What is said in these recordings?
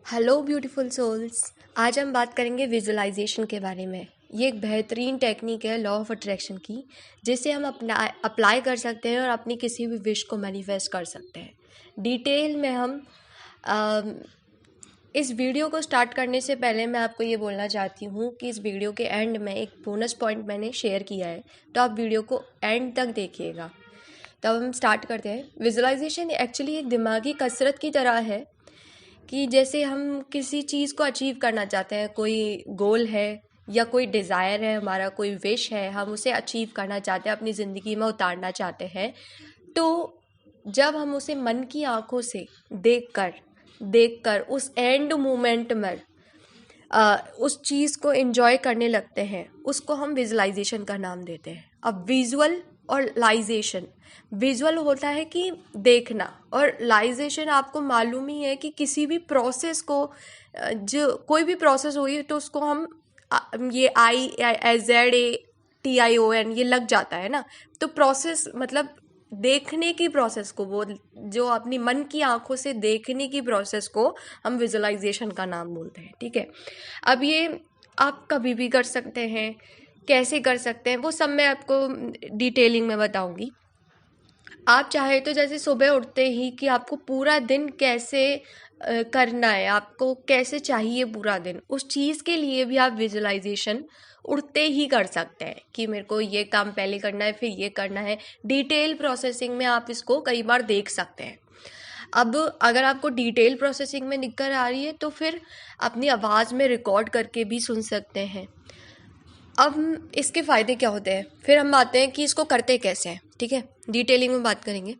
Hello beautiful souls. आज हम बात करेंगे विजुअलाइजेशन के बारे में। ये एक बेहतरीन टेक्निक है लॉ ऑफ अट्रैक्शन की, जिसे हम अपना अप्लाई कर सकते हैं और अपनी किसी भी विश को मैनिफेस्ट कर सकते हैं। डिटेल में हम इस वीडियो को स्टार्ट करने से पहले मैं आपको ये बोलना चाहती हूँ कि इस वीडियो के एंड में एक बोनस पॉइंट मैंने शेयर किया है, तो आप वीडियो को एंड तक देखिएगा। तब हम स्टार्ट करते हैं। विजुअलाइजेशन एक्चुअली एक दिमागी कसरत की तरह है कि जैसे हम किसी चीज़ को अचीव करना चाहते हैं, कोई गोल है या कोई डिज़ायर है हमारा, कोई विश है, हम उसे अचीव करना चाहते हैं, अपनी ज़िंदगी में उतारना चाहते हैं। तो जब हम उसे मन की आंखों से देखकर उस एंड मोमेंट में उस चीज़ को एंजॉय करने लगते हैं, उसको हम विजुअलाइजेशन का नाम देते हैं। अब विजुअल और लाइजेशन, विजुअल होता है कि देखना, और लाइजेशन आपको मालूम ही है कि किसी भी प्रोसेस को, जो कोई भी प्रोसेस हुई तो उसको हम ये IZATION ये लग जाता है ना, तो प्रोसेस मतलब देखने की प्रोसेस को, वो जो अपनी मन की आंखों से देखने की प्रोसेस को हम विजुअलाइजेशन का नाम बोलते हैं। ठीक है, अब ये आप कभी भी कर सकते हैं, कैसे कर सकते हैं वो सब मैं आपको डिटेलिंग में बताऊंगी। आप चाहे तो जैसे सुबह उठते ही कि आपको पूरा दिन कैसे करना है, आपको कैसे चाहिए पूरा दिन, उस चीज़ के लिए भी आप विजुअलाइजेशन उठते ही कर सकते हैं कि मेरे को ये काम पहले करना है, फिर ये करना है। डिटेल प्रोसेसिंग में आप इसको कई बार देख सकते हैं। अब अगर आपको डिटेल प्रोसेसिंग में दिक्कत आ रही है तो फिर अपनी आवाज़ में रिकॉर्ड करके भी सुन सकते हैं। अब इसके फ़ायदे क्या होते हैं, फिर हम आते हैं कि इसको करते कैसे हैं। ठीक है, डिटेलिंग में बात करेंगे।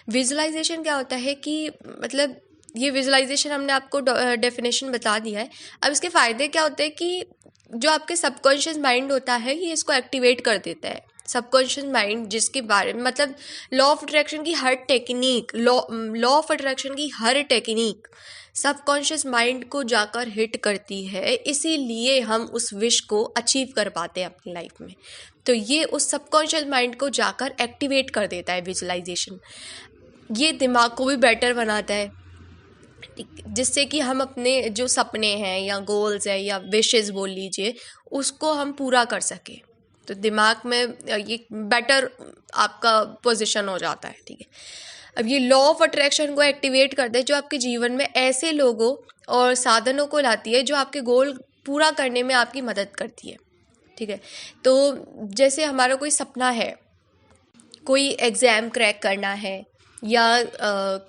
विजुअलाइजेशन क्या होता है कि मतलब ये विजुअलाइजेशन हमने आपको डेफिनेशन बता दिया है। अब इसके फ़ायदे क्या होते हैं कि जो आपके सबकॉन्शियस माइंड होता है ये इसको एक्टिवेट कर देता है। सबकॉन्शियस माइंड जिसके बारे में मतलब लॉ ऑफ अट्रैक्शन की हर टेक्निक, लॉ ऑफ अट्रैक्शन की हर टेक्निक सबकॉन्शियस माइंड को जाकर हिट करती है, इसीलिए हम उस विश को अचीव कर पाते हैं अपनी लाइफ में। तो ये उस सबकॉन्शियस माइंड को जाकर एक्टिवेट कर देता है विजुअलाइजेशन। ये दिमाग को भी बेटर बनाता है, जिससे कि हम अपने जो सपने हैं या गोल्स हैं या विशेस बोल लीजिए, उसको हम पूरा कर सकें। तो दिमाग में ये बेटर आपका पोजीशन हो जाता है। ठीक है, अब ये लॉ ऑफ अट्रैक्शन को एक्टिवेट करते हैं जो आपके जीवन में ऐसे लोगों और साधनों को लाती है जो आपके गोल पूरा करने में आपकी मदद करती है। ठीक है, तो जैसे हमारा कोई सपना है, कोई एग्ज़ाम क्रैक करना है या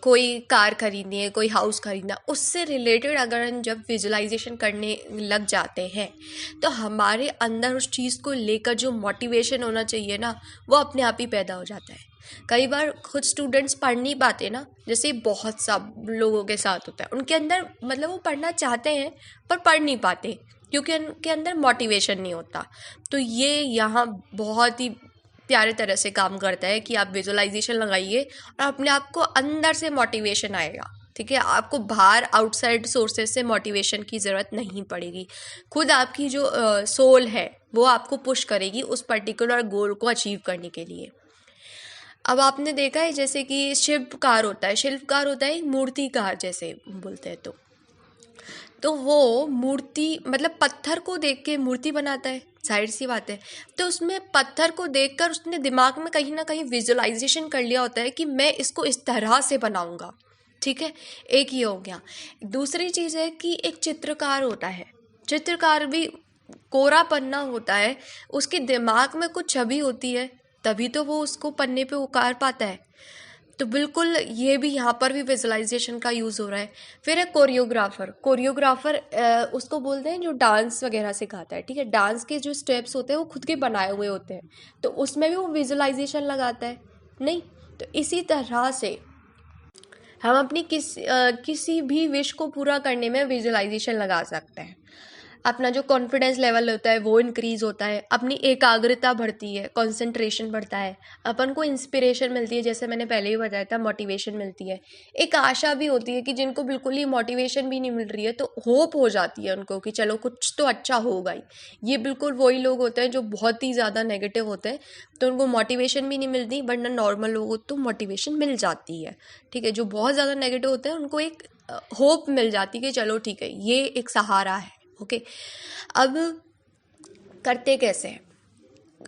कोई कार खरीदनी है, कोई हाउस खरीदना, उससे रिलेटेड अगर हम जब विजुअलाइजेशन करने लग जाते हैं तो हमारे अंदर उस चीज़ को लेकर जो मोटिवेशन होना चाहिए ना, वो अपने आप ही पैदा हो जाता है। कई बार खुद स्टूडेंट्स पढ़ नहीं पाते ना, जैसे बहुत सब लोगों के साथ होता है, उनके अंदर मतलब वो पढ़ना चाहते हैं पर पढ़ नहीं पाते क्योंकि उनके अंदर मोटिवेशन नहीं होता। तो ये यहाँ बहुत ही प्यारे तरह से काम करता है कि आप विजुअलाइजेशन लगाइए और अपने आप को अंदर से मोटिवेशन आएगा। ठीक है, आपको बाहर आउटसाइड सोर्सेज से मोटिवेशन की ज़रूरत नहीं पड़ेगी। खुद आपकी जो सोल है वो आपको पुश करेगी उस पर्टिकुलर गोल को अचीव करने के लिए। अब आपने देखा है जैसे कि शिल्पकार होता है मूर्तिकार जैसे बोलते हैं, तो वो मूर्ति मतलब पत्थर को देख के मूर्ति बनाता है, जाहिर सी बात है। तो उसमें पत्थर को देखकर उसने दिमाग में कहीं ना कहीं विजुअलाइजेशन कर लिया होता है कि मैं इसको इस तरह से बनाऊंगा। ठीक है, एक ये हो गया। दूसरी चीज़ है कि एक चित्रकार होता है, चित्रकार भी कोरा पन्ना होता है, उसके दिमाग में कुछ छवि होती है तभी तो वो उसको पन्ने पे उतार पाता है। तो बिल्कुल ये भी यहाँ पर भी विजुअलाइजेशन का यूज़ हो रहा है। फिर है कोरियोग्राफर उसको बोलते हैं जो डांस वगैरह सिखाता है। ठीक है, डांस के जो स्टेप्स होते हैं वो खुद के बनाए हुए होते हैं, तो उसमें भी वो विजुअलाइजेशन लगाता है नहीं। तो इसी तरह से हम अपनी किसी भी विश को पूरा करने में विजुअलाइजेशन लगा सकते हैं। अपना जो कॉन्फिडेंस लेवल होता है वो इंक्रीज़ होता है, अपनी एकाग्रता बढ़ती है, कंसंट्रेशन बढ़ता है, अपन को इंस्पिरेशन मिलती है, जैसे मैंने पहले ही बताया था मोटिवेशन मिलती है। एक आशा भी होती है कि जिनको बिल्कुल ही मोटिवेशन भी नहीं मिल रही है तो होप हो जाती है उनको कि चलो कुछ तो अच्छा होगा ही। ये बिल्कुल वही लोग होते हैं जो बहुत ही ज़्यादा नेगेटिव होते हैं, तो उनको मोटिवेशन भी नहीं मिलती, वरना नॉर्मल लोगों को तो मोटिवेशन मिल जाती है। ठीक है, जो बहुत ज़्यादा नेगेटिव होते हैं उनको एक होप मिल जाती कि चलो ठीक है, ये एक सहारा है। ओके, अब करते कैसे हैं,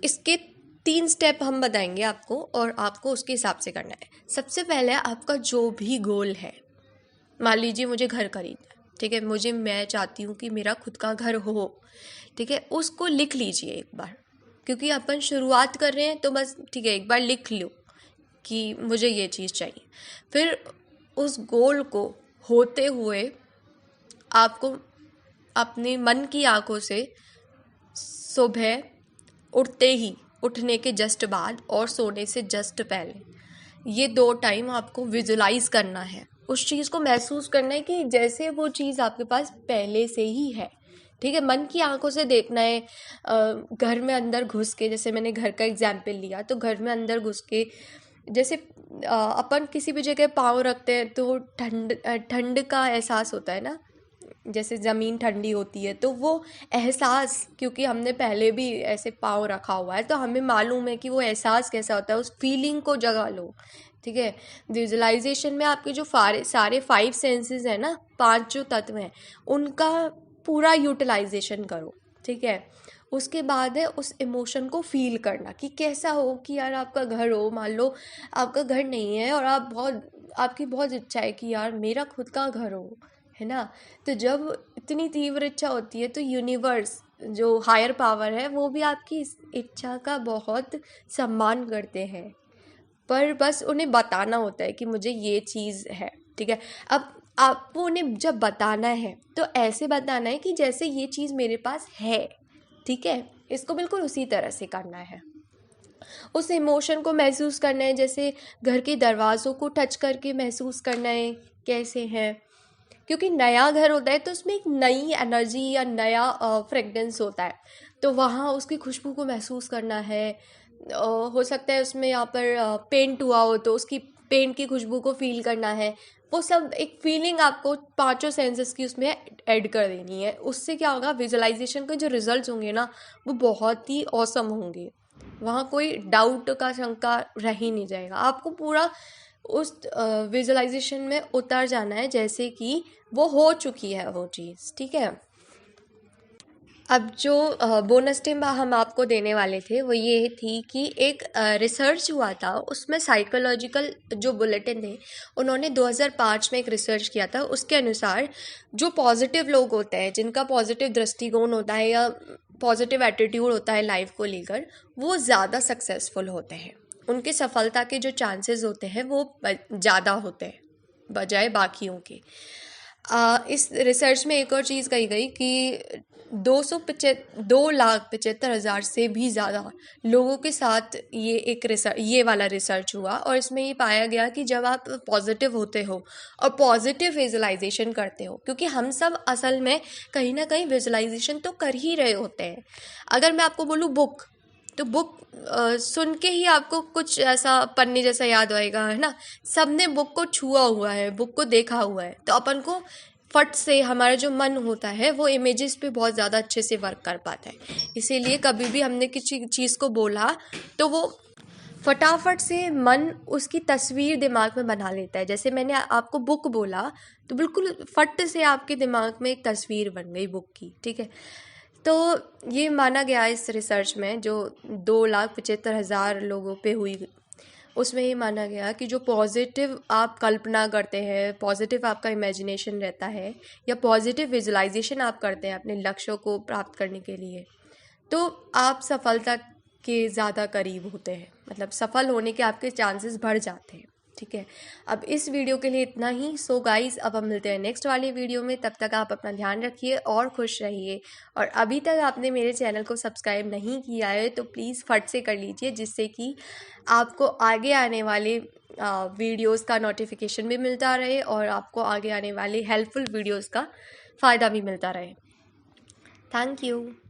इसके 3 स्टेप हम बताएंगे आपको और आपको उसके हिसाब से करना है। सबसे पहले आपका जो भी गोल है, मान लीजिए मुझे घर खरीदना है, ठीक है, मैं चाहती हूँ कि मेरा खुद का घर हो, ठीक है, उसको लिख लीजिए एक बार, क्योंकि अपन शुरुआत कर रहे हैं तो बस ठीक है, एक बार लिख लो कि मुझे ये चीज़ चाहिए। फिर उस गोल को होते हुए आपको अपने मन की आंखों से सुबह उठने के जस्ट बाद और सोने से जस्ट पहले ये 2 टाइम आपको विजुलाइज करना है, उस चीज़ को महसूस करना है कि जैसे वो चीज़ आपके पास पहले से ही है। ठीक है, मन की आंखों से देखना है। घर में अंदर घुस के, जैसे मैंने घर का एग्जाम्पल लिया, तो घर में अंदर घुस के जैसे अपन किसी भी जगह पाँव रखते हैं तो ठंड का एहसास होता है ना, जैसे ज़मीन ठंडी होती है, तो वो एहसास, क्योंकि हमने पहले भी ऐसे पाँव रखा हुआ है तो हमें मालूम है कि वो एहसास कैसा होता है, उस फीलिंग को जगा लो। ठीक है, विजुअलाइजेशन में आपके जो सारे 5 सेंसेस हैं ना, 5 जो तत्व हैं, उनका पूरा यूटिलाइजेशन करो। ठीक है, उसके बाद है उस इमोशन को फील करना कि कैसा हो कि यार आपका घर हो, मान लो आपका घर नहीं है और आपकी बहुत इच्छा है कि यार मेरा खुद का घर हो, है ना। तो जब इतनी तीव्र इच्छा होती है तो यूनिवर्स, जो हायर पावर है, वो भी आपकी इस इच्छा का बहुत सम्मान करते हैं, पर बस उन्हें बताना होता है कि मुझे ये चीज़ है। ठीक है, अब आपको उन्हें जब बताना है तो ऐसे बताना है कि जैसे ये चीज़ मेरे पास है। ठीक है, इसको बिल्कुल उसी तरह से करना है, उस इमोशन को महसूस करना है, जैसे घर के दरवाज़ों को टच करके महसूस करना है कैसे है, क्योंकि नया घर होता है तो उसमें एक नई एनर्जी या नया फ्रेगरेंस होता है, तो वहाँ उसकी खुशबू को महसूस करना है। हो सकता है उसमें यहाँ पर पेंट हुआ हो तो उसकी पेंट की खुशबू को फील करना है। वो सब एक फीलिंग आपको 5 सेंसेस की उसमें ऐड कर देनी है। उससे क्या होगा, विजुअलाइजेशन के जो रिजल्ट्स होंगे ना, वो बहुत ही ऑसम होंगे। वहाँ कोई डाउट का शंका रह ही नहीं जाएगा, आपको पूरा उस विजुअलाइजेशन में उतर जाना है जैसे कि वो हो चुकी है वो चीज़। ठीक है, अब जो बोनस टिप हम आपको देने वाले थे वो ये थी कि एक रिसर्च हुआ था, उसमें साइकोलॉजिकल जो बुलेटिन थे, उन्होंने 2005 में एक रिसर्च किया था। उसके अनुसार जो पॉजिटिव लोग होते हैं, जिनका पॉजिटिव दृष्टिकोण होता है या पॉजिटिव एटीट्यूड होता है लाइफ को लेकर, वो ज़्यादा सक्सेसफुल होते हैं, उनके सफलता के जो चांसेस होते हैं वो ज़्यादा होते हैं बजाय बाकियों के। इस रिसर्च में एक और चीज़ कही गई कि 2,75,000 से भी ज़्यादा लोगों के साथ ये वाला रिसर्च हुआ, और इसमें ये पाया गया कि जब आप पॉजिटिव होते हो और पॉजिटिव विजुअलाइजेशन करते हो, क्योंकि हम सब असल में कहीं ना कहीं विजुअलाइजेशन तो कर ही रहे होते हैं। अगर मैं आपको बोलूँ बुक, तो बुक सुन के ही आपको कुछ ऐसा पन्ने जैसा याद आएगा, है ना। सबने बुक को छुआ हुआ है, बुक को देखा हुआ है, तो अपन को फट से हमारा जो मन होता है वो इमेजेस पे बहुत ज़्यादा अच्छे से वर्क कर पाता है। इसीलिए कभी भी हमने किसी चीज़ को बोला तो वो फटाफट से मन उसकी तस्वीर दिमाग में बना लेता है। जैसे मैंने आपको बुक बोला तो बिल्कुल फट से आपके दिमाग में एक तस्वीर बन गई बुक की। ठीक है, तो ये माना गया इस रिसर्च में, जो 2,75,000 लोगों पे हुई, उसमें ये माना गया कि जो पॉजिटिव आप कल्पना करते हैं, पॉजिटिव आपका इमेजिनेशन रहता है, या पॉजिटिव विजुअलाइजेशन आप करते हैं अपने लक्ष्यों को प्राप्त करने के लिए, तो आप सफलता के ज़्यादा करीब होते हैं, मतलब सफल होने के आपके चांसेस बढ़ जाते हैं। ठीक है, अब इस वीडियो के लिए इतना ही। सो गाइस, अब हम मिलते हैं नेक्स्ट वाली वीडियो में। तब तक आप अपना ध्यान रखिए और खुश रहिए। और अभी तक आपने मेरे चैनल को सब्सक्राइब नहीं किया है तो प्लीज़ फट से कर लीजिए, जिससे कि आपको आगे आने वाले वीडियोस का नोटिफिकेशन भी मिलता रहे और आपको आगे आने वाले हेल्पफुल वीडियोस का फ़ायदा भी मिलता रहे। Thank you.